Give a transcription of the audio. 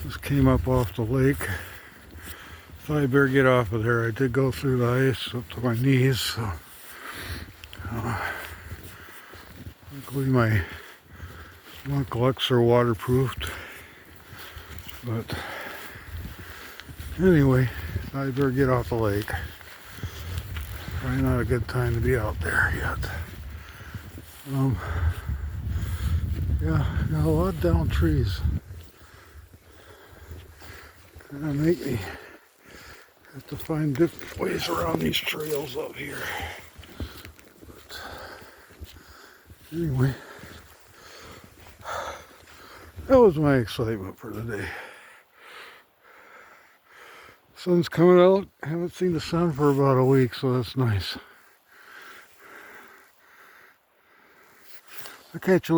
Just came up off the lake. Thought I better get off of there. I did go through the ice up to my knees, so luckily my mucklucks are waterproofed. But anyway, I better get off the lake. Probably not a good time to be out there yet. Yeah, got a lot of down trees. Kind of make me have to find different ways around these trails up here. But anyway, that was my excitement for the day. Sun's coming out. I haven't seen the sun for about a week, so that's nice. I'll catch you later.